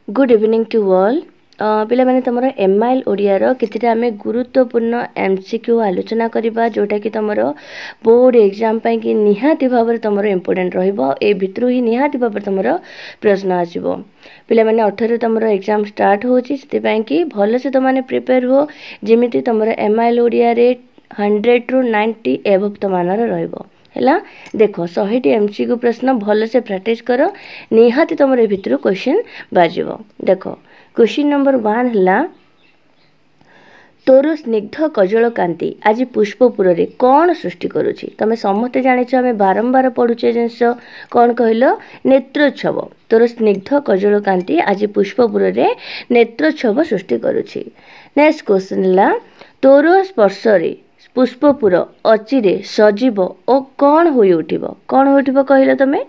Good evening to all पिला माने तुम एमआईएल ओडियार किछिटा आमे गुरुत्वपूर्ण एमसीक्यू आलोचना करबा जोटा कि तुम बोर्ड एग्जाम पाई कि निहाती भाव में तुम इम्पोर्टेंट रहिबो ए भितरु ही निहाती भाव तुम प्रश्न आसीबो पिला माने 18 तुम एग्जाम स्टार्ट होची सेति पाई कि भलो से तुम प्रिपेयर हो जेमिति तुम एमआईएल ओडिया रे 100 ରୁ 90 एबव तमानर रहिबो हैला देख 100 एमसीक्यू प्रश्न भल से प्रैक्टिस कर निहाती तुम भितर क्वेश्चन बाजिबो देख क्वेश्चन नंबर 1 है तोर स्निग्ध कजल कांति आज पुष्पपुर रे कौन सृष्टि करुछि तमे समस्त जानिछ आमे बारंबार पढुछे जिंस कौन कहल नेत्रोत्सव तोर स्निग्ध कजल कांति आज पुष्पपुर रे नेत्रोत्सव सृष्टि करुछि। नेक्स्ट क्वेश्चन है तोर स्पर्श रे पुष्पपुर अचिरे सजीव और कौन हो उठिबो कौन हो उठिबो कहलो तमे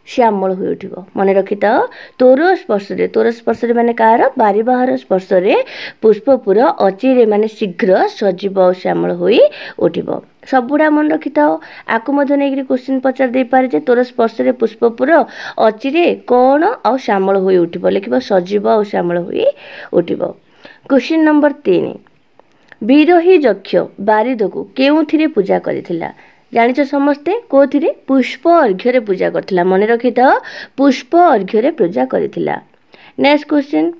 श्यामल हो उठिबो मन रखिता तोर स्पर्श रे माने कार बारी बाहर स्पर्श रे पुष्पपुर अचिरे माने शीघ्र सजीव और श्यामल होई उठिबो सबुडा मन रखिता आकु मध्य नेगिरी क्वेश्चन पचार दे पारे जे तोर स्पर्श रे पुष्पपुर अचिरे कौन और श्यामल होई उठिबो लिखिबो सजीव और श्यामल होई उठिबो। क्वेश्चन नंबर 3 विरही यक्ष बारिद को केउथिरे पूजा करिथिला जानिछ समस्ते कोथिरे पुष्प अर्घ्य पूजा करथिला मन रखिता पुष्प अर्घ्य रे पूजा करिथिला। नेक्स्ट क्वेश्चन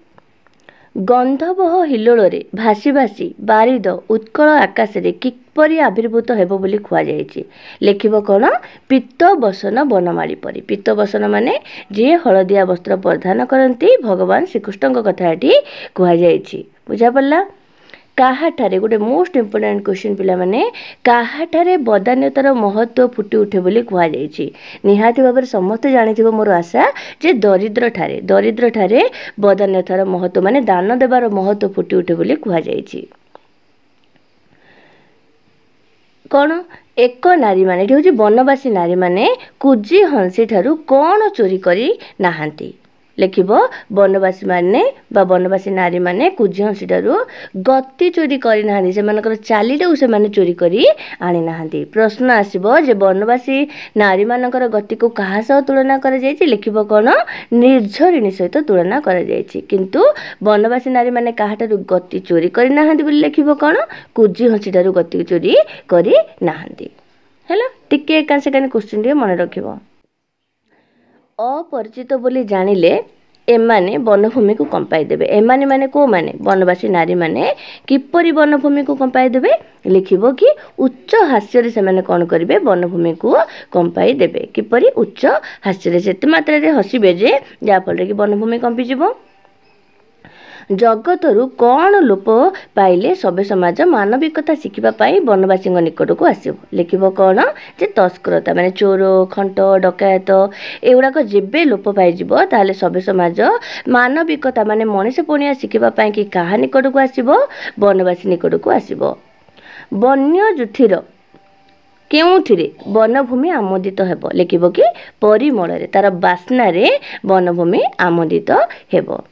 गंधवह हिलोल रे भासी भासी बारिद उत्कल आकाश रे किपरि आविर्भूत हेबो बोली खुआ जायछि लेखिबो कोन पित्त बसन बनमाली परी पित्त बसन माने जे हळदिया वस्त्र परिधान करंती भगवान श्रीकृष्ण कथा एठी खुआ जायछि बुझा पड़ला। काहाठारे गोटे मोस्ट इम्पोर्टेंट क्वेश्चन पिला माने काहाठारे बदान्यतार महत्व फुटी उठे बोली कुआ जायछि निहाती भाव समस्त जानिथिबो मोर आशा जे दरिद्र ठारे बदान्यतार महत्व माने दान देवार महत्व फुटी उठे बोली कुआ जायछि। कौन एक नारी माने एठी होछि बनवासी नारी माने कुजी हंसी ठारू कौन चोरी करी नाहांती लिखिबो बनवासी माने बा बनवासी नारी माने कुजी हंसीटारू गति चोरी करी नाहांती से मानकर चालीटाऊ से माने चोरी करी आनी नाहांती। प्रश्न आसीबो जे बनवासी नारी मानकर गति को कहा सह तुलना करा जायछि लिखिबो कोन निर्झरिणी सहित तुलना करा जायछि किंतु बनवासी नारी माने काहाटारू गति चोरी करी नाहांती बोली लिखिबो कोन कुजी हंसीटारू गति चोरी करी नाहांती हैला टिके एका सेकेंड क्वेश्चन रे मन रखिबो अपरिचित बोली जानिले एमाने वनभूमि को कंपाई देबे एमाने माने को माने वनवासी नारी माने किपरि वनभूमि को कंपाई देबे लिखिबो कि उच्च हास्य रे से माने कोन करिवे वनभूमि को कंपाई देबे किपरि उच्च हास्य रे सेते मात्रा रे हसिबे जे जा फल रे कि वनभूमि कंपी जिवो। जगतरु कौन लोप पाइले सबे समाज मानविकता शिखिबा पाई वनवासी निकट को आसिबो लिखिबो कौन जे तस्करता माने चोर खंट डकायत एगुड़ा जेबे लोप पाई जिवो ताले सबे समाज मानविकता माने मनुष्य पुणिया शिखिबा पाई कि काहा निकट को आसिबो वनवासी निकट को आसिबो। वन्य जुथिर केउथिरे वनभूमि आमोदित हेबो लिखिबो कि परिमल रे तार बास्ना रे वनभूमि आमोदित हेबो।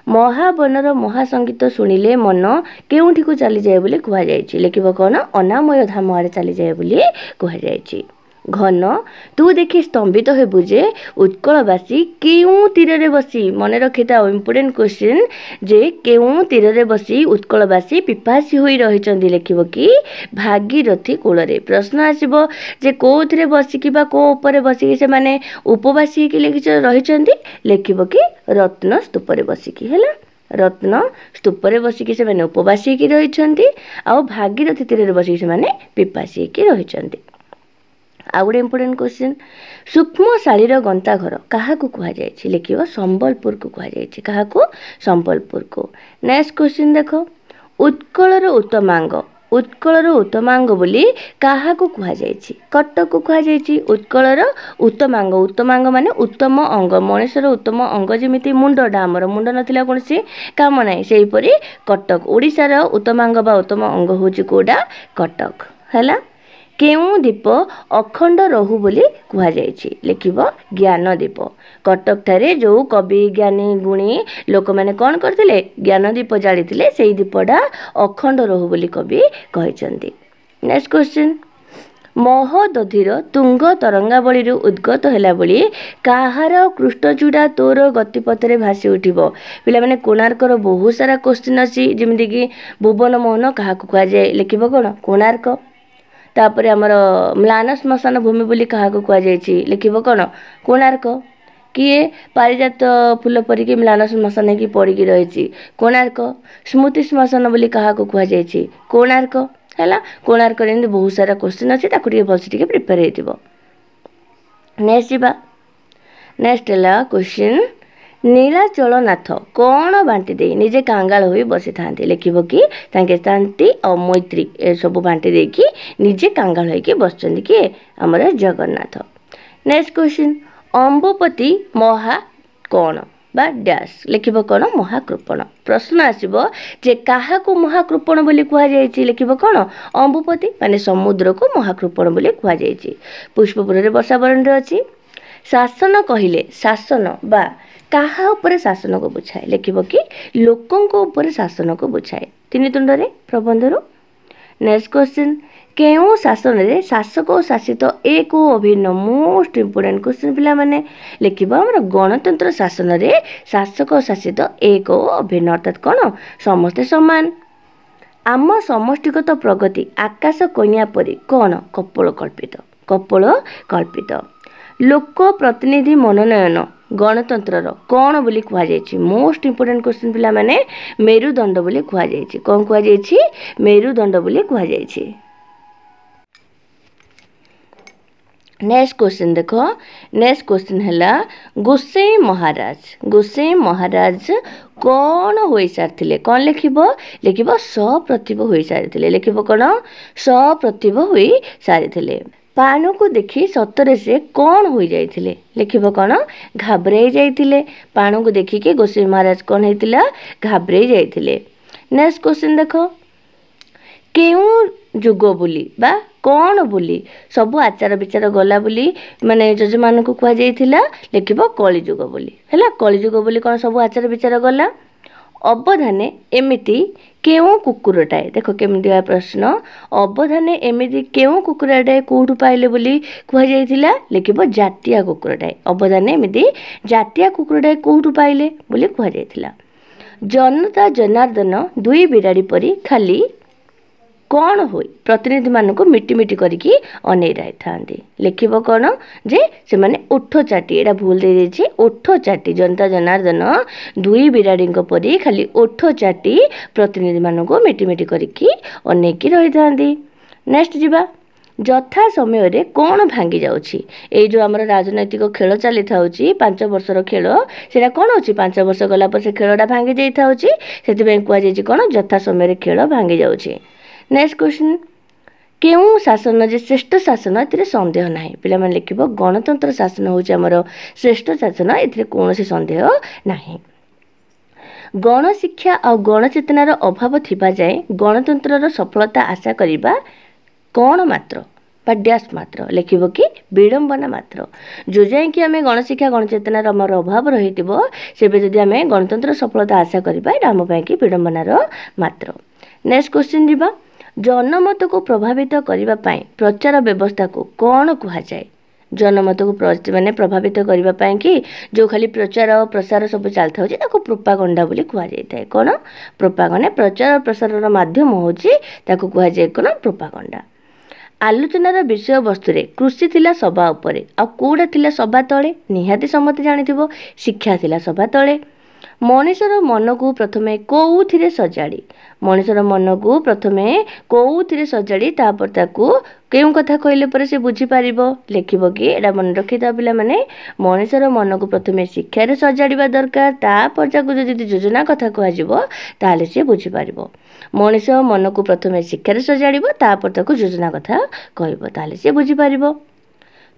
महावनर महासंगीत शुणिले मन केउठी को चली जाए बोली कुहा जायछि लिखिबो कोन अनामय धाम आड़े चली जाए बोली कुहा जायछि। घन तू देखि स्तंभित हे बुझे उत्कलवासी केउ तीर रे बसी मन रखिता इम्पोर्टेंट क्वेश्चन जे केउ तीर रे बसी उत्कलवासी पिपासी होई रहिचंदी लिखिबो कि भागीरथी कूल रे। प्रश्न आसीबो जे कोथरे बसी कि बा को ऊपर बसी कि से माने उपवासी कि लिखि रहिचंदी लिखिबो कि रत्न स्तूप रे बसी कि हैला रत्न स्तूप रे बसी कि से माने उपवासी कि रहिचंदी आ भागीरथी तीर रे बसी से माने पिपासी कि रहिचंदी। आ गोटे इम्पोर्टेंट क्वेश्चन सूक्ष्म शालीर गंता घर क्या कुहा जायछि लिखिबो संबलपुर को कुहा जायछि क्या संबलपुर को। नेक्स्ट क्वेश्चन देखो उत्कलर उत्तमांग बोली क्या कुहा जायछि कटक को कुहा जायछि उत्कलर उत्तमांग माने उत्तम अंग मनुष्यर उत्तम अंग जेमिति मुंडटा हमर मुंड नथिला कोनसी काम नाही सेहीपरि कटक ओडिशार उत्तमांग बा उत्तम अंग होछि कोडा कटक हैला। केउ दीप अखंड रहू बोली कुहा जायछि लिखिबो ज्ञान दीप कटक ठारे जो कवि ज्ञानी गुणी लोक माने कोन करथिले ज्ञान दीप जालिथिले सेही दीपडा अखंड रहू बोली कवि कहिसंती। नेक्स्ट क्वेश्चन ମହୋଦଧିର ତୁଙ୍ଗ ତରଙ୍ଗାବଳୀରୁ ଉଦ୍ଗତ ହେଲା ଭଳି କାହାର କୃଷ୍ଣଚୂଡ଼ା ତୋର ଗତିପଥରେ ଭାସି ଉଠିବ। ପିଲାମାନେ କୋଣାର୍କର ବହୁତ ସାରା କୋଶ୍ଚିନ୍ ଅଛି, ଯେମିତିକି ଭୁବନ ମୋହନ କାହାକୁ କୁହାଯାଏ, ଲେଖିବ କ'ଣ କୋଣାର୍କ। ତାପରେ ଆମର ମ୍ଳାନ ଶ୍ମଶାନ ଭୂମି ବୋଲି କାହାକୁ କୁହାଯାଇଛି, ଲେଖିବ କ'ଣ କୋଣାର୍କ। କିଏ ପାରିଜାତ ଫୁଲ ପରିକି ମ୍ଳାନ ଶ୍ମଶାନ ହେଇକି ପଡ଼ିକି ରହିଛି, କୋଣାର୍କ। ସ୍ମୃତି ଶ୍ମଶାନ ବୋଲି କାହାକୁ କୁହାଯାଇଛି, କୋଣାର୍କ ହେଲା। କୋଣାର୍କରେ ଏମିତି ବହୁତ ସାରା କୋଶ୍ଚିନ୍ ଅଛି, ତାକୁ ଟିକେ ଭଲସେ ଟିକେ ପ୍ରିପେୟାର ହେଇଥିବ। ନେକ୍ସଟ ଯିବା। ନେକ୍ସଟ ହେଲା କୋଶ୍ଚିନ୍, ନୀଳାଚଳନାଥ କ'ଣ ବାଣ୍ଟି ଦେଇ ନିଜେ କାଙ୍ଗାଳ ହୋଇ ବସିଥାନ୍ତି, ଲେଖିବ କି ତାଙ୍କେ ଶାନ୍ତି ଆଉ ମୈତ୍ରୀ ଏସବୁ ବାଣ୍ଟି ଦେଇକି ନିଜେ କାଙ୍ଗାଳ ହୋଇକି ବସିଛନ୍ତି କିଏ, ଆମର ଜଗନ୍ନାଥ। ନେକ୍ସଟ କୋଶ୍ଚିନ୍, ଅମ୍ବୁପତି ମହା କ'ଣ ବା ଡ୍ୟାସ୍, ଲେଖିବ କ'ଣ ମହାକୃପଣ। ପ୍ରଶ୍ନ ଆସିବ ଯେ କାହାକୁ ମହାକୃପଣ ବୋଲି କୁହାଯାଇଛି, ଲେଖିବ କ'ଣ ଅମ୍ବୁପତି, ମାନେ ସମୁଦ୍ରକୁ ମହାକୃପଣ ବୋଲି କୁହାଯାଇଛି। ପୁଷ୍ପପୁରରେ ବର୍ଷାବରଣରେ ଅଛି। ଶାସନ କହିଲେ ଶାସନ ବା କାହା ଉପରେ ଶାସନକୁ ବୁଝାଏ, ଲେଖିବ କି ଲୋକଙ୍କ ଉପରେ ଶାସନକୁ ବୁଝାଏ। ତିନି ତୁଣ୍ଡରେ ପ୍ରବନ୍ଧରୁ। ନେକ୍ସଟ କୋଶ୍ଚିନ୍, କେଉଁ ଶାସନରେ ଶାସକ ଓ ଶାସିତ ଏକ ଓ ଅଭିନ୍ନ, ମୋଷ୍ଟ ଇମ୍ପୋର୍ଟାଣ୍ଟ କୋଶ୍ଚିନ୍ ପିଲାମାନେ, ଲେଖିବ ଆମର ଗଣତନ୍ତ୍ର ଶାସନରେ ଶାସକ ଓ ଶାସିତ ଏକ ଓ ଅଭିନ୍ନ, ଅର୍ଥାତ୍ କ'ଣ ସମସ୍ତେ ସମାନ। ଆମ ସମଷ୍ଟିଗତ ପ୍ରଗତି ଆକାଶ କଇଁଆ ପରି କ'ଣ କପୋଳ କଳ୍ପିତ, କପୋଳ କଳ୍ପିତ। ଲୋକ ପ୍ରତିନିଧି ମନୋନୟନ ଗଣତନ୍ତ୍ରର କ'ଣ ବୋଲି କୁହାଯାଇଛି, ମୋଷ୍ଟ ଇମ୍ପୋର୍ଟାଣ୍ଟ କୋଶ୍ଚିନ୍ ପିଲାମାନେ, ମେରୁଦଣ୍ଡ ବୋଲି କୁହାଯାଇଛି। କ'ଣ କୁହାଯାଇଛି, ମେରୁଦଣ୍ଡ ବୋଲି କୁହାଯାଇଛି। ନେକ୍ସଟ କୋଶ୍ଚିନ୍ ଦେଖ। ନେକ୍ସଟ କୋଶ୍ଚିନ୍ ହେଲା ଗୋସେଇଁ ମହାରାଜ, ଗୋସେଇଁ ମହାରାଜ କ'ଣ ହୋଇସାରିଥିଲେ, କ'ଣ ଲେଖିବ, ଲେଖିବ ସପ୍ରତିଭ ହୋଇସାରିଥିଲେ, ଲେଖିବ କ'ଣ ସପ୍ରତିଭ ହୋଇସାରିଥିଲେ। ପାଣକୁ ଦେଖି ସତରେ ସେ କ'ଣ ହୋଇଯାଇଥିଲେ, ଲେଖିବ କ'ଣ ଘାବରେଇ ଯାଇଥିଲେ। ପାଣକୁ ଦେଖିକି ଗୋସେଇଁ ମହାରାଜ କ'ଣ ହେଇଥିଲା, ଘାବରେଇ ଯାଇଥିଲେ। ନେକ୍ସଟ କୋଶ୍ଚିନ୍ ଦେଖ, କେଉଁ ଯୁଗ ବୋଲି ବା କ'ଣ ବୋଲି ସବୁ ଆଚାର ବିଚାର ଗଲା ବୋଲି ମାନେ ଯଜମାନଙ୍କୁ କୁହାଯାଇଥିଲା, ଲେଖିବ କଳିଯୁଗ ବୋଲି ହେଲା। କଳିଯୁଗ ବୋଲି କ'ଣ ସବୁ ଆଚାର ବିଚାର ଗଲା। ଅବଧାନେ ଏମିତି କେଉଁ କୁକୁରଟାଏ, ଦେଖ କେମିତିଆ ପ୍ରଶ୍ନ, ଅବଧାନେ ଏମିତି କେଉଁ କୁକୁରଟାଏ କେଉଁଠୁ ପାଇଲେ ବୋଲି କୁହାଯାଇଥିଲା, ଲେଖିବ ଜାତିଆ କୁକୁରଟାଏ। ଅବଧାନେ ଏମିତି ଜାତିଆ କୁକୁରଟାଏ କେଉଁଠୁ ପାଇଲେ ବୋଲି କୁହାଯାଇଥିଲା। ଜନତା ଜନାର୍ଦ୍ଦନ ଦୁଇ ବିରାଡ଼ି ପରି ଖାଲି କ'ଣ ହୋଇ ପ୍ରତିନିଧିମାନଙ୍କୁ ମିଟିମିଟି କରିକି ଅନେଇ ରହିଥାନ୍ତି, ଲେଖିବ କ'ଣ ଯେ ସେମାନେ ଓଠ ଚାଟି, ଏଇଟା ଭୁଲ ଦେଇଦେଇଛି, ଓଠ ଚାଟି, ଜନତା ଜନାର୍ଦ୍ଦନ ଦୁଇ ବିରାଡ଼ିଙ୍କ ପରି ଖାଲି ଓଠ ଚାଟି ପ୍ରତିନିଧିମାନଙ୍କୁ ମିଟିମିଟି କରିକି ଅନେଇକି ରହିଥାନ୍ତି। ନେକ୍ସଟ ଯିବା। ଯଥା ସମୟରେ କ'ଣ ଭାଙ୍ଗି ଯାଉଛି, ଏଇ ଯେଉଁ ଆମର ରାଜନୈତିକ ଖେଳ ଚାଲିଥାଉଛି 5 ବର୍ଷର ଖେଳ, ସେଇଟା କ'ଣ ହେଉଛି 5 ବର୍ଷ ଗଲା ପରେ ସେ ଖେଳଟା ଭାଙ୍ଗି ଯାଇଥାଉଛି, ସେଥିପାଇଁ କୁହାଯାଇଛି କ'ଣ ଯଥା ସମୟରେ ଖେଳ ଭାଙ୍ଗି ଯାଉଛି। ନେକ୍ସଟ କ୍ୱେଶ୍ଚିନ୍, କେଉଁ ଶାସନ ଯେ ଶ୍ରେଷ୍ଠ ଶାସନ, ଏଥିରେ ସନ୍ଦେହ ନାହିଁ। ପିଲାମାନେ ଲେଖିବ ଗଣତନ୍ତ୍ର ଶାସନ ହେଉଛି ଆମର ଶ୍ରେଷ୍ଠ ଶାସନ, ଏଥିରେ କୌଣସି ସନ୍ଦେହ ନାହିଁ। ଗଣଶିକ୍ଷା ଆଉ ଗଣଚେତନାର ଅଭାବ ଥିବା ଯାଏ ଗଣତନ୍ତ୍ରର ସଫଳତା ଆଶା କରିବା କ'ଣ ମାତ୍ର ବା ଡ୍ୟାସ୍ ମାତ୍ର, ଲେଖିବ କି ବିଡ଼ମ୍ବନା ମାତ୍ର। ଯେଉଁ ଯାଏଁକି ଆମେ ଗଣଶିକ୍ଷା ଗଣଚେତନାର ଆମର ଅଭାବ ରହିଥିବ, ସେବେ ଯଦି ଆମେ ଗଣତନ୍ତ୍ର ସଫଳତା ଆଶା କରିବା, ଏଇଟା ଆମ ପାଇଁକି ବିଡ଼ମ୍ବନାର ମାତ୍ର। ନେକ୍ସଟ କ୍ୱେଶ୍ଚିନ୍ ଯିବା। ଜନମତକୁ ପ୍ରଭାବିତ କରିବା ପାଇଁ ପ୍ରଚାର ବ୍ୟବସ୍ଥାକୁ କ'ଣ କୁହାଯାଏ? ଜନମତକୁ ମାନେ ପ୍ରଭାବିତ କରିବା ପାଇଁ କି ଯେଉଁ ଖାଲି ପ୍ରଚାର ପ୍ରସାର ସବୁ ଚାଲିଥାଉଛି ତାକୁ ପ୍ରୋପାଗଣ୍ଡା ବୋଲି କୁହାଯାଇଥାଏ। କ'ଣ ପ୍ରୋପାଗଣ୍ଡା, ପ୍ରଚାର ପ୍ରସାରର ମାଧ୍ୟମ ହେଉଛି ତାକୁ କୁହାଯାଏ କ'ଣ ପ୍ରୋପାଗଣ୍ଡା। ଆଲୋଚନାର ବିଷୟବସ୍ତୁରେ କୃଷି ଥିଲା ସଭା ଉପରେ, ଆଉ କେଉଁଟା ଥିଲା ସଭା ତଳେ? ନିହାତି ସମସ୍ତେ ଜାଣିଥିବ, ଶିକ୍ଷା ଥିଲା ସଭା ତଳେ। ମଣିଷର ମନକୁ ପ୍ରଥମେ କେଉଁଥିରେ ସଜାଡ଼ି, ମଣିଷର ମନକୁ ପ୍ରଥମେ କେଉଁଥିରେ ସଜାଡ଼ି ତାପରେ ତାକୁ କେଉଁ କଥା କହିଲେ ପରେ ସେ ବୁଝିପାରିବ, ଲେଖିବ କି ଏଇଟା ମନେ ରଖିଥାଅ ପିଲାମାନେ, ମଣିଷର ମନକୁ ପ୍ରଥମେ ଶିକ୍ଷାରେ ସଜାଡ଼ିବା ଦରକାର, ତାପରେ ତାକୁ ଯଦି ଯୋଜନା କଥା କୁହାଯିବ ତାହେଲେ ସେ ବୁଝିପାରିବ। ମଣିଷ ମନକୁ ପ୍ରଥମେ ଶିକ୍ଷାରେ ସଜାଡ଼ିବ, ତାପରେ ତାକୁ ଯୋଜନା କଥା କହିବ, ତାହେଲେ ସେ ବୁଝିପାରିବ।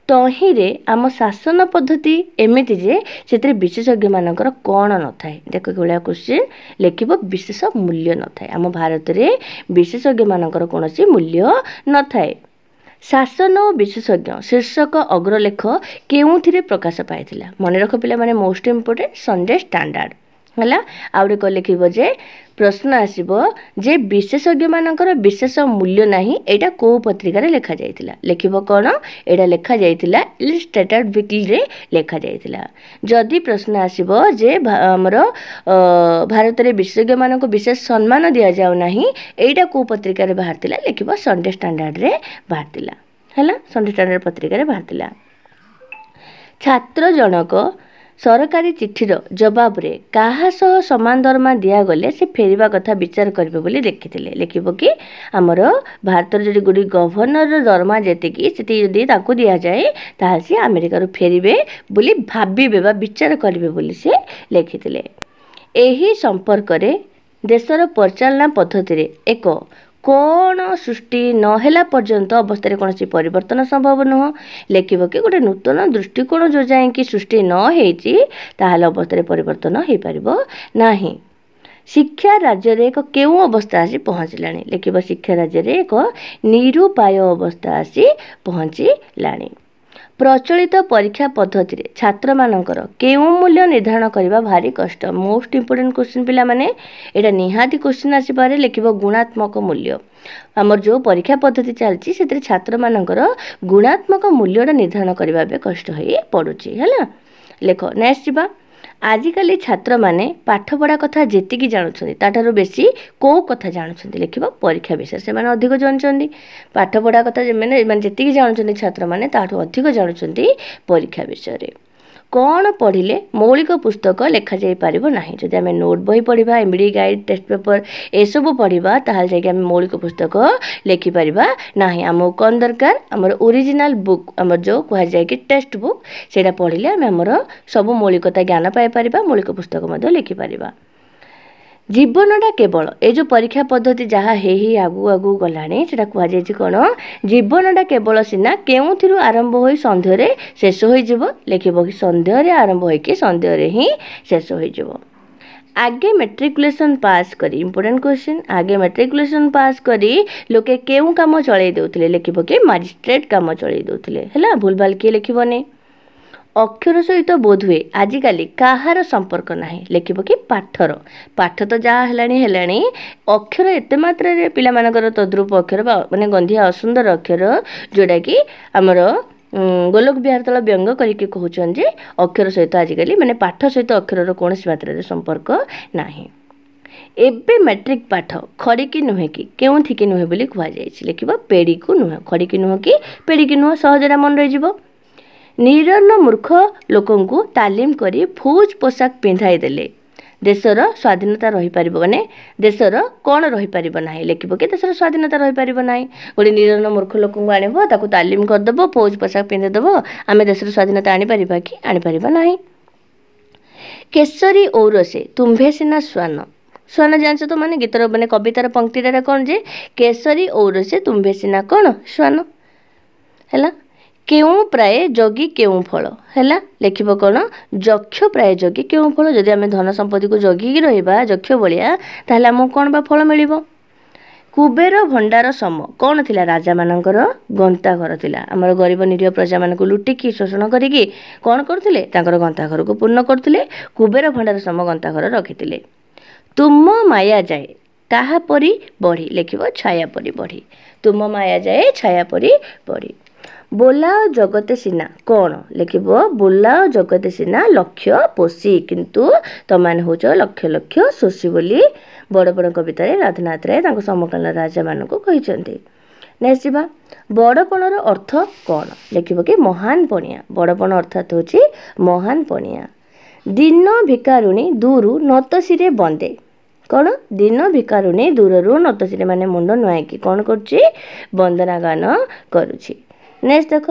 ତହିଁରେ ଆମ ଶାସନ ପଦ୍ଧତି ଏମିତି ଯେ ସେଥିରେ ବିଶେଷଜ୍ଞମାନଙ୍କର କ'ଣ ନଥାଏ? ଦେଖ ଭଳିଆ କ୍ୱେଶ୍ଚିନ୍, ଲେଖିବ ବିଶେଷ ମୂଲ୍ୟ ନଥାଏ। ଆମ ଭାରତରେ ବିଶେଷଜ୍ଞମାନଙ୍କର କୌଣସି ମୂଲ୍ୟ ନଥାଏ। ଶାସନ ଓ ବିଶେଷଜ୍ଞ ଶୀର୍ଷକ ଅଗ୍ରଲେଖ କେଉଁଥିରେ ପ୍ରକାଶ ପାଇଥିଲା? ମନେ ରଖ ପିଲାମାନେ, ମୋଷ୍ଟ ଇମ୍ପୋର୍ଟାଣ୍ଟ ସନ୍ଡେ ଷ୍ଟାଣ୍ଡାର୍ଡ है आउे कौन लिख प्रश्न आसब जे विशेषज्ञ मानकर विशेष मूल्य नहीं एटा को पत्रिका रे लिखा जाइतिला लिख कौन एटा लिखा जाइतिला इलस्ट्रेटेड वीकली रे लिखा जाइतिला जदि प्रश्न आसब जे हमर भारत रे विशेषज्ञ मानक विशेष सम्मान दिया जाउ नहीं एटा को पत्रिका रे बाहरतिला लिख संडे स्टैंडर्ड रे बाहरतिला है संडे स्टैंडर्ड पत्रिका रे बाहरतिला छात्र जनक सरकारी चिठीर जवाब रे कहा सह समान दरमा दिया गले से फेरिबा कथा विचार करबे बोली लिखिथिले लिखिबो कि हमर भारत रे जदि गुडी गवर्नर दरमा जेते कि सेति जदि ताको दिया जाए ताहा से अमेरिका रो फेरिबे बोली भाबिबे बा विचार करबे बोली से लिखिथिले एही संपर्क रे देशर परिचालना पद्धति रे एक कौन सृष्टि नहेला पर्यंत अवस्था कौन परिवर्तन संभव नुह लिख कि गोटे नूतन दृष्टिकोण जो जाए कि सृष्टि न होता अवस्था परिवर्तन हो पार नहीं शिक्षा राज्य रे एक केउ अवस्था आसी पहुँचला लिख शिक्षा राज्य रे एक निरुपाय अवस्था आसी पहुँचलानी प्रचलित परीक्षा पद्धति रे छात्र मानकर केउ मूल्य निर्धारण करबा भारी कष्ट मोस्ट इंपोर्टेंट क्वेश्चन पिला माने एटा निहाती क्वेश्चन आसी पारे लिखिबो गुणात्मक मूल्य हमर जो परीक्षा पद्धति चलची सेतरे छात्र मानकर गुणात्मक मूल्यटा निर्धारण करबा बे कष्ट होई पडुची हैला लेख नेक्स्ट जिबा आजिकली छात्र माने पाठ पढ़ा कथा जेतिकी जानुछन्ती ताठारो बेसी को कथा जानुछन्ती लिखिबो परीक्षा विषय से माने अधिक जानुछन्ती पाठ पढ़ा कथा माने जेतिकी जानुछन्ती छात्र माने ताठो अधिक जानुछन्ती परीक्षा विषय रे कौन पढ़िले मौलिक पुस्तक लेखा जाई पारिबो नाही जदि आमे नोट बही पढ़िबा एमडी गाइड टेस्ट पेपर ए सब पढ़िबा ताहाल जाय आमे मौलिक पुस्तक लेखि पारिबा नाही हमो कोन दरकार हमर ओरिजिनल बुक हमर जो कहा जाय कि टेक्स्ट बुक सेटा पढ़िले आमे हमर सब मौलिकता ज्ञान पाई पारिबा मौलिक पुस्तक मध्ये लेखि पारिबा जीवनटा केवल ए जो परीक्षा पद्धति जहाँ हे आगु आगु गलानी सेटा कहा जाय कोन जीवनटा केवल सिना केउथिरु आरंभ होई संध्या रे शेष होई जिवो लिखिबो कि संध्या रे आरंभ होई कि संध्या रे ही शेष होई जिवो आगे मेट्रिकुलेशन पास करी इंपोर्टेंट क्वेश्चन आगे मेट्रिकुलेशन पास करी लोके केउ काम चलै देउथिले लिखिबो कि मजिस्ट्रेट काम चलै देउथिले हला भूल भाल के लिखिबोनी अक्षर सहित बोध हुए आजिकाली कहार संपर्क नाही लिखिबो कि पाठर पाठ तो जहाँ हेलानी अक्षर एते मात्रा रे पिला मानकर तद्रूप अक्षर माने गंधिया असुंदर अक्षर जोड़ा कि हमर गोलोक बिहार तल व्यंग करके कहउछन जे अक्षर सहित आजिकाली माने पाठ सहित अक्षर कौन मात्रा रे संपर्क नाही एबे मैट्रिक पाठ खड़ी की नुहे कि केउथि कि नुहे बोली कहआ जायछि लिखिबो पेड़ी को नुहे खड़ी की नुहे कि पेड़ी की नुहे सहजरा मन रहि जिवो निरन्न मूर्ख लोकंकु तालीम करी फौज पोशाक पिंधाई देले देशर स्वाधीनता रही पारिबो माने देशर कोन रही पारिबो नाही लिखिबो कि देशर स्वाधीनता रही पारिबो नाही गोटे निरन्न मूर्ख लोकंकु आनिबो ताकु तालीम कर देबो फौज पोशाक पिंधे देबो आमे देशर स्वाधीनता आनि पारिबा कि आनि पारिबा नाही केसरी औरसे तुम्भे सिना स्वान स्वान जानछ तो माने गीतर माने कवितार पंक्तिटा कोन जे केसरी औरसे तुम्भे सिना कोन स्वान हैला केउ प्राय जगी केउ फल हैला लिखिबो कोन जक्ष प्राय जगी केउ फल जदि आमे धन संपत्ति को जगी की रहिबा जक्ष बलिया ताहले हम कोन बा फल मिलिबो कुबेर भंडार सम कोन थिला राजा मानकर गंता घर थिला हमर गरीब निरीह प्रजा मानक लुटी की शोषण करिकी कोन करथिले तांकर गंता घर को पूर्ण करथिले कुबेर भंडार सम गंता घर रखिथिले तुम माया जाए ताहा परी बढ़ी लिखिबो छाया परी बढ़ी तुम माया जाए छाया परी बढ़ी बोलाओ जगते सिना कौन लिखिबो बोलाओ जगते सिना लक्ष्य पोषी किंतु तमान होच लक्ष्य लक्ष्य शोषी बोली बड़ बड़ कवितारे राधनाथ राय तांको समकालीन राजा मानकु कहिसंती नेक्स्ट जिबा बड़पणर अर्थ कौन लिखिबो कि महान पणिया बड़पण अर्थात होची महान पणिया दिन भिकारुणी दूरु नतसिरे बंदे कौन दिन भिकारुणी दूररु नतसिरे माने मुंड नुआई कि कौन करछि वंदना गान करूछि नेक्स्ट देख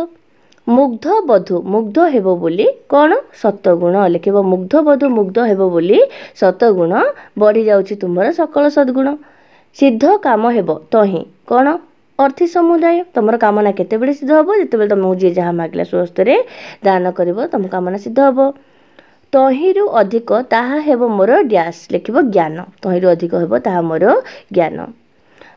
मुग्ध बधु मुग्ध हेबो बोली कौन सतगुण लिखिबो मुग्ध बधु मुग्ध हेबो बोली सतगुण बढ़ी जाउछि तुमर सकल सद्गुण सिद्ध काम हेबो तही कौन अर्थी समुदाय तुमर कामना केते बेले सिद्ध हबो जेते बेले तुम जे जहा मागला स्वस्ତରେ दान करिवो तुम कामना सिद्ध हबो तहिरु अधिक ताहा हेबो मोर डैश लिखिबो ज्ञान तहिरु अधिक हेबो ताहा मोर ज्ञान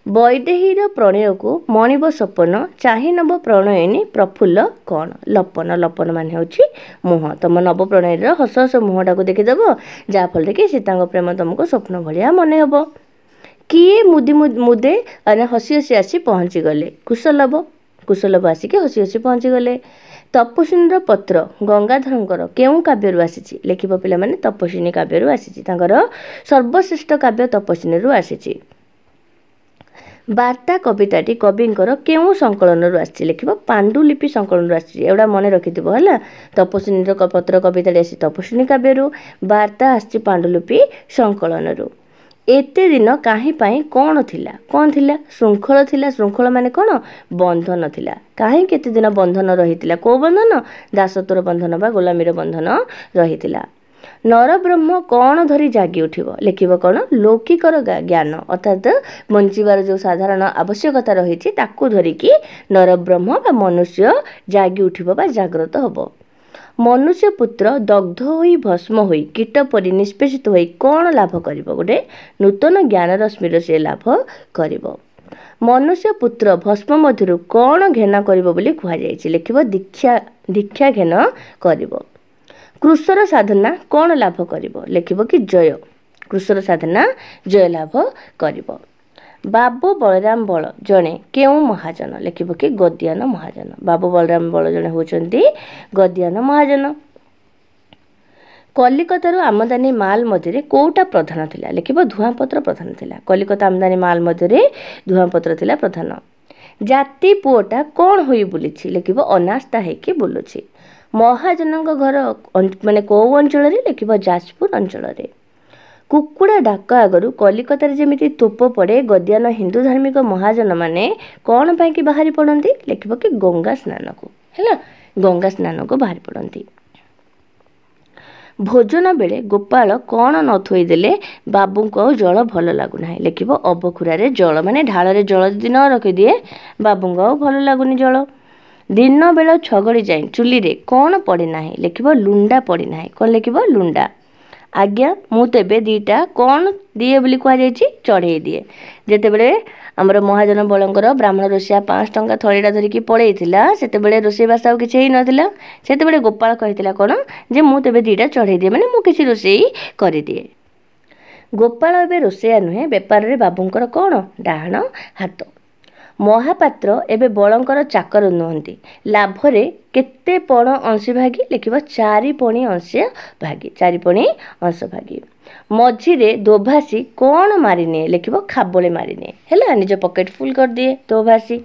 ବୈଦେହୀର ପ୍ରଣୟକୁ ମଣିବ ସପନ ଚାହିଁ ନବ ପ୍ରଣୟିନୀ ପ୍ରଫୁଲ୍ଲ କ'ଣ? ଲପନ। ଲପନ ମାନେ ହେଉଛି ମୁହଁ। ତମ ନବ ପ୍ରଣୟୀର ହସ ହସ ମୁହଁଟାକୁ ଦେଖିଦେବ, ଯାହାଫଳରେ କି ସୀତାଙ୍କ ପ୍ରେମ ତମକୁ ସ୍ୱପ୍ନ ଭଳିଆ ମନେ ହେବ। କିଏ ମୁଦେ ହସି ହସି ଆସି ପହଞ୍ଚିଗଲେ? କୁଶଲଭ। କୁଶଲଭ ଆସିକି ହସି ହସି ପହଞ୍ଚିଗଲେ। ତପସ୍ୱିନୀର ପତ୍ର ଗଙ୍ଗାଧରଙ୍କର କେଉଁ କାବ୍ୟରୁ ଆସିଛି? ଲେଖିବ ପିଲାମାନେ, ତପସ୍ୱିନୀ କାବ୍ୟରୁ ଆସିଛି। ତାଙ୍କର ସର୍ବଶ୍ରେଷ୍ଠ କାବ୍ୟ ତପସ୍ୱିନୀରୁ ଆସିଛି। ବାର୍ତ୍ତା କବିତାଟି କବିଙ୍କର କେଉଁ ସଂକଳନରୁ ଆସିଛି? ଲେଖିବ ପାଣ୍ଡୁଲିପି ସଂକଳନରୁ ଆସିଛି। ଏଗୁଡ଼ା ମନେ ରଖିଥିବ ହେଲା। ତପସ୍ୱିନୀର ପତ୍ର କବିତାଟି ଆସିଛି ତପସ୍ୱିନୀ କାବ୍ୟରୁ, ବାର୍ତ୍ତା ଆସିଛି ପାଣ୍ଡୁଲିପି ସଂକଳନରୁ। ଏତେ ଦିନ କାହିଁ ପାଇଁ କ'ଣ ଥିଲା? କ'ଣ ଥିଲା? ଶୃଙ୍ଖଳ ଥିଲା। ଶୃଙ୍ଖଳ ମାନେ କ'ଣ? ବନ୍ଧନ ଥିଲା। କାହିଁକି ଏତେ ଦିନ ବନ୍ଧନ ରହିଥିଲା? କେଉଁ ବନ୍ଧନ? ଦାସତ୍ୱର ବନ୍ଧନ ବା ଗୋଲାମୀର ବନ୍ଧନ ରହିଥିଲା। ନରବ୍ରହ୍ମ କ'ଣ ଧରି ଜାଗି ଉଠିବ? ଲେଖିବ କ'ଣ? ଲୌକିକର ଜ୍ଞାନ, ଅର୍ଥାତ୍ ବଞ୍ଚିବାର ଯେଉଁ ସାଧାରଣ ଆବଶ୍ୟକତା ରହିଛି ତାକୁ ଧରିକି ନରବ୍ରହ୍ମ ବା ମନୁଷ୍ୟ ଜାଗି ଉଠିବ ବା ଜାଗ୍ରତ ହେବ। ମନୁଷ୍ୟ ପୁତ୍ର ଦଗ୍ଧ ହୋଇ ଭସ୍ମ ହୋଇ କୀଟ ପରି ନିଷ୍ପେଷିତ ହୋଇ କ'ଣ ଲାଭ କରିବ? ଗୋଟେ ନୂତନ ଜ୍ଞାନ ରଶ୍ମିର ସେ ଲାଭ କରିବ। ମନୁଷ୍ୟ ପୁତ୍ର ଭସ୍ମ ମଧ୍ୟରୁ କ'ଣ ଘେନ କରିବ ବୋଲି କୁହାଯାଇଛି? ଲେଖିବ ଦୀକ୍ଷା ଘେନ କରିବ। କୃଷର ସାଧନା କ'ଣ ଲାଭ କରିବ? ଲେଖିବ କି ଜୟ। କୃଷର ସାଧନା ଜୟ ଲାଭ କରିବ। ବାବୁ ବଳରାମ ବଳ ଜଣେ କେଉଁ ମହାଜନ? ଲେଖିବ କି ଗଦ୍ୟାନ ମହାଜନ। ବାବୁ ବଳରାମ ବଳ ଜଣେ ହେଉଛନ୍ତି ଗଦ୍ୟାନ ମହାଜନ। କଲିକତାରୁ ଆମଦାନୀ ମାଲ ମଧ୍ୟରେ କେଉଁଟା ପ୍ରଧାନ ଥିଲା? ଲେଖିବ ଧୂଆଁପତ୍ର ପ୍ରଧାନ ଥିଲା। କଲିକତା ଆମଦାନୀ ମାଲ ମଧ୍ୟରେ ଧୂଆଁପତ୍ର ଥିଲା ପ୍ରଧାନ। ଜାତି ପୁଅଟା କ'ଣ ହୋଇ ବୁଲିଛି? ଲେଖିବ ଅନାସ୍ଥା ହେଇକି ବୁଲୁଛି। ମହାଜନଙ୍କ ଘର ମାନେ କେଉଁ ଅଞ୍ଚଳରେ? ଲେଖିବ ଯାଜପୁର ଅଞ୍ଚଳରେ। କୁକୁଡ଼ା ଡାକ ଆଗରୁ କଲିକତାରେ ଯେମିତି ତୋପ ପଡ଼େ, ଗଦ୍ୟାନ ହିନ୍ଦୁ ଧାର୍ମିକ ମହାଜନମାନେ କ'ଣ ପାଇଁକି ବାହାରି ପଡ଼ନ୍ତି? ଲେଖିବ କି ଗଙ୍ଗା ସ୍ନାନକୁ। ହେଲା, ଗଙ୍ଗା ସ୍ନାନକୁ ବାହାରି ପଡ଼ନ୍ତି। ଭୋଜନ ବେଳେ ଗୋପାଳ କ'ଣ ନ ଥୋଇଦେଲେ ବାବୁଙ୍କୁ ଆଉ ଜଳ ଭଲ ଲାଗୁନାହିଁ? ଲେଖିବ ଅବଖୁରାରେ ଜଳ, ମାନେ ଢାଳରେ ଜଳ ଯଦି ନ ରଖିଦିଏ ବାବୁଙ୍କୁ ଆଉ ଭଲ ଲାଗୁନି ଜଳ। ଦିନ ବେଳ ଛଗଡ଼ି ଯାଇ ଚୁଲିରେ କ'ଣ ପଡ଼ିନାହିଁ? ଲେଖିବ ଲୁଣ୍ଡା ପଡ଼ିନାହିଁ। କ'ଣ ଲେଖିବ? ଲୁଣ୍ଡା। ଆଜ୍ଞା ମୁଁ ତେବେ ଦିଟା କ'ଣ ଦିଏ ବୋଲି କୁହାଯାଇଛି? ଚଢ଼େଇ ଦିଏ। ଯେତେବେଳେ ଆମର ମହାଜନ ବଳଙ୍କର ବ୍ରାହ୍ମଣ ରୋଷେଇଆ 5 ଟଙ୍କା ଥଳିଟା ଧରିକି ପଳେଇଥିଲା, ସେତେବେଳେ ରୋଷେଇବାସ ଆଉ କିଛି ହେଇନଥିଲା। ସେତେବେଳେ ଗୋପାଳ କହିଥିଲା କ'ଣ? ଯେ ମୁଁ ତେବେ ଦିଟା ଚଢ଼େଇ ଦିଏ, ମାନେ ମୁଁ କିଛି ରୋଷେଇ କରିଦିଏ। ଗୋପାଳ ଏବେ ରୋଷେଇଆ ନୁହେଁ, ବେପାରରେ ବାବୁଙ୍କର କ'ଣ? ଡାହାଣ ହାତ। ମହାପାତ୍ର ଏବେ ବଳଙ୍କର ଚାକର ନୁହନ୍ତି। ଲାଭରେ କେତେ ପଣ ଅଂଶୀଭାଗୀ? ଲେଖିବ 4 ପଣି ଅଂଶ ଭାଗୀ। 4 ପଣି ଅଂଶ ଭାଗୀ। ମଝିରେ ଦୋଭାଷୀ କ'ଣ ମାରିନିଏ? ଲେଖିବ ଖାବଳେ ମାରିନିଏ। ହେଲା, ନିଜ ପକେଟ ଫୁଲ କରିଦିଏ ଦୋଭାଷୀ।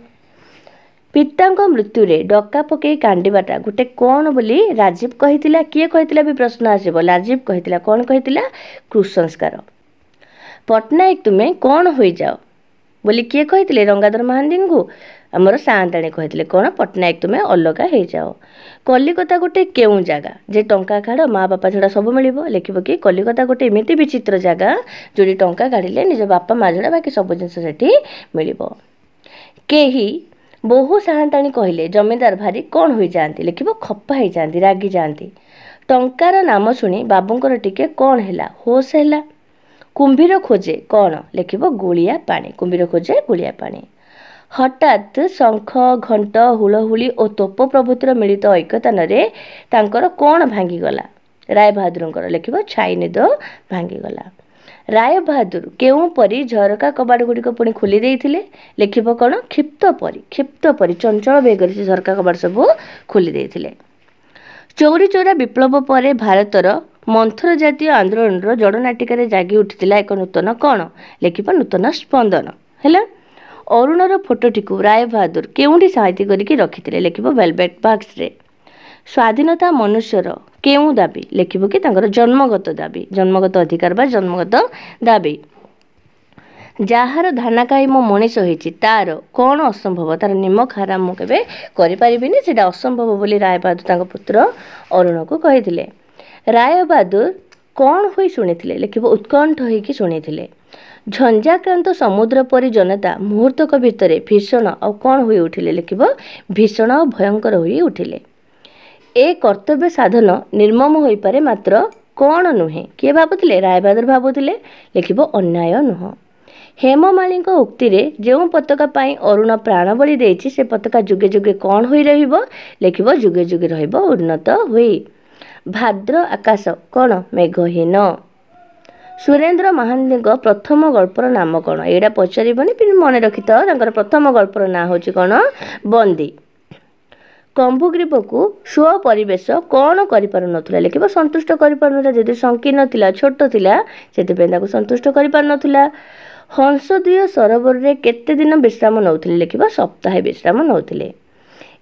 ପିତାଙ୍କ ମୃତ୍ୟୁରେ ଡକା ପକେଇ କାନ୍ଦିବାଟା ଗୋଟେ କ'ଣ ବୋଲି ରାଜୀବ କହିଥିଲା? କିଏ କହିଥିଲା ବି ପ୍ରଶ୍ନ ଆସିବ। ରାଜୀବ କହିଥିଲା। କ'ଣ କହିଥିଲା? କୁସଂସ୍କାର। ପଟ୍ଟନାୟକ ତୁମେ କ'ଣ ହୋଇଯାଅ ବୋଲି କିଏ କହିଥିଲେ? ଗଙ୍ଗାଧର ମହାନ୍ତିଙ୍କୁ ଆମର ସାଆନ୍ତାଣୀ କହିଥିଲେ। କ'ଣ? ପଟ୍ଟନାୟକ ତୁମେ ଅଲଗା ହେଇଯାଅ। କଲିକତା ଗୋଟେ କେଉଁ ଜାଗା ଯେ ଟଙ୍କା କାଢ଼ ମା ବାପା ଛଡ଼ା ସବୁ ମିଳିବ? ଲେଖିବ କି କଲିକତା ଗୋଟେ ଏମିତି ବିଚିତ୍ର ଜାଗା ଯେଉଁଠି ଟଙ୍କା କାଢ଼ିଲେ ନିଜ ବାପା ମା ଛଡ଼ା ବାକି ସବୁ ଜିନିଷ ସେଠି ମିଳିବ। କେହି ବହୁ ସାଆନ୍ତାଣୀ କହିଲେ ଜମିଦାର ଭାରି କ'ଣ ହୋଇଯାଆନ୍ତି? ଲେଖିବ ଖପା ହେଇଯାଆନ୍ତି, ରାଗିଯାଆନ୍ତି। ଟଙ୍କାର ନାମ ଶୁଣି ବାବୁଙ୍କର ଟିକେ କ'ଣ ହେଲା? ହୋସ ହେଲା। କୁମ୍ଭୀର ଖୋଜେ କ'ଣ? ଲେଖିବ ଗୁଳିଆ ପାଣି। କୁମ୍ଭୀର ଖୋଜେ ଗୁଳିଆ ପାଣି। ହଠାତ୍ ଶଙ୍ଖ ଘଣ୍ଟ ହୁଳହୁଳି ଓ ତୋପ ପ୍ରଭୃତିର ମିଳିତ ଐକ୍ୟତାନରେ ତାଙ୍କର କ'ଣ ଭାଙ୍ଗିଗଲା? ରାୟବାହାଦୁରଙ୍କର। ଲେଖିବ ଛାଇନିଦ ଭାଙ୍ଗିଗଲା। ରାୟବାହାଦୁର କେଉଁ ପରି ଝରକା କବାଟ ଗୁଡ଼ିକ ପୁଣି ଖୋଲି ଦେଇଥିଲେ? ଲେଖିବ କ'ଣ? କ୍ଷିପ୍ତ ପରି ଚଞ୍ଚଳ ବେଗରେ ସେ ଝରକା କବାଟ ସବୁ ଖୋଲି ଦେଇଥିଲେ। ଚୌରୀ ଚୌରା ବିପ୍ଳବ ପରେ ଭାରତର ମନ୍ଥର ଜାତୀୟ ଆନ୍ଦୋଳନର ଜଡ଼ନାଟିକାରେ ଜାଗି ଉଠିଥିଲା ଏକ ନୂତନ କ'ଣ? ଲେଖିବ ନୂତନ ସ୍ପନ୍ଦନ। ହେଲା, ଅରୁଣର ଫଟୋଟିକୁ ରାୟବାହାଦୁର କେଉଁଠି ସାଇତି କରିକି ରଖିଥିଲେ? ଲେଖିବ ଭେଲଭେଟ୍ ବାକ୍ସରେ। ସ୍ୱାଧୀନତା ମନୁଷ୍ୟର କେଉଁ ଦାବି? ଲେଖିବ କି ତାଙ୍କର ଜନ୍ମଗତ ଦାବି, ଜନ୍ମଗତ ଅଧିକାର ବା ଜନ୍ମଗତ ଦାବି। ଯାହାର ଧାନାକାଇ ମୁଁ ମଣିଷ ହେଇଛି ତାର କ'ଣ ଅସମ୍ଭବ? ତାର ନିମକ ହାରାମ ମୁଁ କେବେ କରିପାରିବିନି, ସେଇଟା ଅସମ୍ଭବ ବୋଲି ରାୟବାହାଦୁର ତାଙ୍କ ପୁତ୍ର ଅରୁଣକୁ କହିଥିଲେ। ରାୟବାହାଦୁର କ'ଣ ହୋଇ ଶୁଣିଥିଲେ? ଲେଖିବ ଉତ୍କଣ୍ଠ ହୋଇକି ଶୁଣିଥିଲେ। ଝଞ୍ଜାକ୍ରାନ୍ତ ସମୁଦ୍ର ପରି ଜନତା ମୁହୂର୍ତ୍ତକ ଭିତରେ ଭୀଷଣ ଆଉ କ'ଣ ହୋଇ ଉଠିଲେ? ଲେଖିବ ଭୀଷଣ ଆଉ ଭୟଙ୍କର ହୋଇ ଉଠିଲେ। ଏ କର୍ତ୍ତବ୍ୟ ସାଧନ ନିର୍ମମ ହୋଇପାରେ ମାତ୍ର କ'ଣ ନୁହେଁ? କିଏ ଭାବୁଥିଲେ? ରାୟବାହାଦୁର ଭାବୁଥିଲେ। ଲେଖିବ ଅନ୍ୟାୟ ନୁହଁ। हेममालिनी उक्ति रे जो पताका पाई अरुण प्राणबली देछि से पताका जुगे जुगे कौन होई रहिबो लिखिबो जुगे जुगे रहिबो उन्नत हुई। भाद्र आकाश कौन मेघहीन। सुरेंद्र महांती प्रथम गल्पर नाम कौन एटा पचारबनी मन रखि तो प्रथम गल्पर ना हूँ कौन बंदी। कंभुग्रीब को स्व परिवेश कौन कर लिख संतुष्ट कर संकीर्ण थिला छोट थिला से संतुष्ट कर। हंस दुय सरोवर रे केते दिन विश्राम नौथिले लिख सप्ताहे विश्राम नौथिले।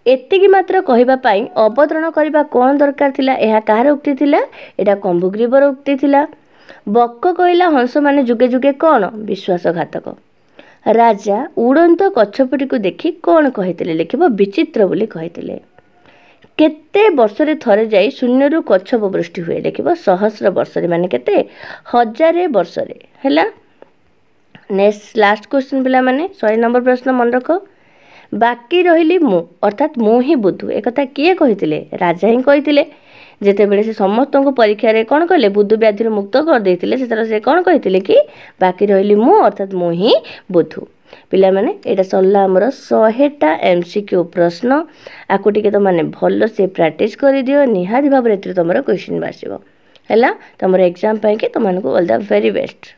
एतिकी मात्र कहवाई अवतरण करने कौन दरकार थिला यह कहार उक्ति थिला एटा कंभुग्रीबर उक्ति थिला। बक कहला हंस माने जुगे जुगे कौन विश्वासघातक। राजा उड़ंत कच्छपटी को देखि कौन कहिथिले लिखिबो विचित्र बोली कहिथिले। केते वर्षरे थरे जाई शून्यरु कच्छप वृष्टि हुए लिखिबो सहस्र वर्षरे माने केते हजारे वर्षरे हैला। नेक्स्ट लास्ट क्वेश्चन पिला माने 100 नंबर प्रश्न मन रख। बाकी रहिली मु अर्थात मु ही बुद्धू एक कथा किए कहिथिले राजा ही कहिथिले जेते बेले से समस्त को परीक्षा रे कोन कहले बुद्धू व्याधि मुक्त कर देथिले से कोन कहिथिले कि बाकी रहिली मु अर्थात मु ही बुद्धू। पिला माने एटा सल्ला हमर 100टा एमसीक्यू प्रश्न आकु टिके तो माने भलो से प्रैक्टिस करि दियो निहाती भाबरे तमरो क्वेश्चन बासिबो हैला। तमरो एग्जाम पई के तमनको ऑल द वेरी बेस्ट।